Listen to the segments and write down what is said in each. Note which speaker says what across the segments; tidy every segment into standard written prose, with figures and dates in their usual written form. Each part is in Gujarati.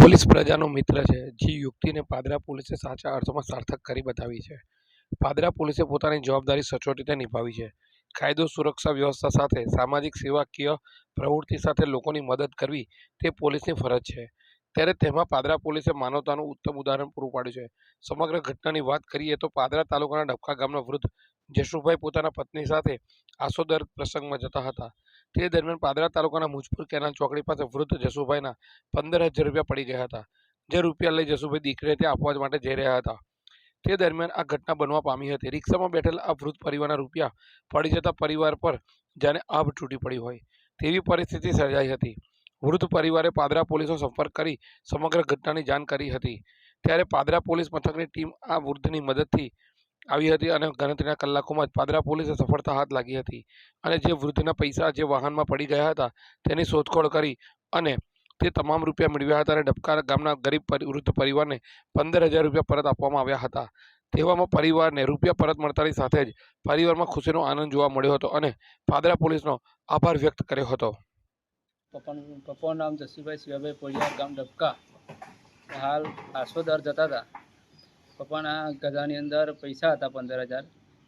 Speaker 1: પોલીસ પ્રજાનો મિત્ર છે, જે યુક્તિને પાદરા પોલીસે સાચા અર્થમાં સાર્થક કરી બતાવી છે. પાદરા પોલીસે પોતાની જવાબદારી સચોટ રીતે નિભાવી છે. કાયદો સુરક્ષા વ્યવસ્થા સાથે સામાજિક સેવાકીય પ્રવૃત્તિ સાથે લોકોની મદદ કરવી તે પોલીસની ફરજ છે. ત્યારે તેમાં પાદરા પોલીસે માનવતાનું ઉત્તમ ઉદાહરણ પૂરું પાડ્યું છે. સમગ્ર ઘટનાની વાત કરીએ તો પાદરા તાલુકાના ડબકા ગામના વૃદ્ધ જશુભાઈ પોતાના પત્ની સાથે આસોદર પ્રસંગમાં જતા હતા. તે દરમિયાન પાદરા તાલુકાના મુજપુર કેનાલ ચોકડી પાસે વૃદ્ધ જશુભાઈના 15,000 રૂપિયા પડી ગયા હતા. જે રૂપિયા લઈ જશુભાઈ દીકરીને ત્યાં આપવા માટે જઈ રહ્યા હતા. તે દરમિયાન આ ઘટના બનવા પામી હતી. રિક્ષામાં બેઠેલા આ વૃદ્ધ પરિવારના રૂપિયા પડી જતા પરિવાર પર જાણે આભ તૂટી પડી હોય તેવી પરિસ્થિતિ સર્જાઈ હતી. વૃદ્ધ પરિવારે પાદરા પોલીસનો સંપર્ક કરી સમગ્ર ઘટનાની જાણ કરી હતી. ત્યારે પાદરા પોલીસ મથકની ટીમ આ વૃદ્ધની મદદથી આવી હતી અને ગણતરીના કલાકોમાં જ પાદરા પોલીસે સફળતા હાથ લાગી હતી અને જે વૃદ્ધના પૈસા જે વાહનમાં પડી ગયા હતા તેની શોધખોળ કરી અને તે તમામ રૂપિયા મેળવ્યા હતા અને ડબકા ગામના ગરીબ વૃદ્ધ પરિવારને 15,000 રૂપિયા પરત આપવામાં આવ્યા હતા. તેવામાં પરિવારને રૂપિયા પરત મળતાની સાથે જ પરિવારમાં ખુશીનો આનંદ જોવા મળ્યો હતો અને પાદરા પોલીસનો આભાર વ્યક્ત કર્યો હતો.
Speaker 2: પપ્પાનું નામ જશુભાઈ શિવાભાઈ પોળિયા, ગામ ડબકા. હાલ આસોદર જતા હતા. પપ્પાના ગધાની અંદર પૈસા હતા 15,000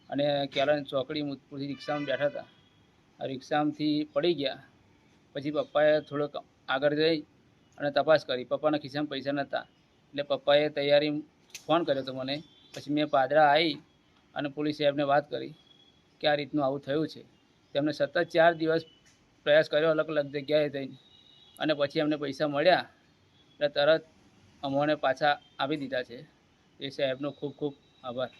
Speaker 2: અને કેળાની ચોકડી મુજપુરથી રિક્ષામાં બેઠા હતા. આ રિક્ષામાંથી પડી ગયા. પછી પપ્પાએ થોડોક આગળ જઈ અને તપાસ કરી. પપ્પાના ખિસ્સામાં પૈસા નહોતા એટલે પપ્પાએ તૈયારી ફોન કર્યો હતો મને. પછી મેં પાદરા આવી અને પોલીસ સાહેબને વાત કરી કે આ રીતનું આવું થયું છે. તેમને સતત 4 દિવસ પ્રયાસ કર્યો અલગ અલગ જગ્યાએ જઈને અને પછી અમને પૈસા મળ્યા એટલે તરત અમોને પાછા આપી દીધા છે. એ સાહેબનો ખૂબ ખૂબ આભાર.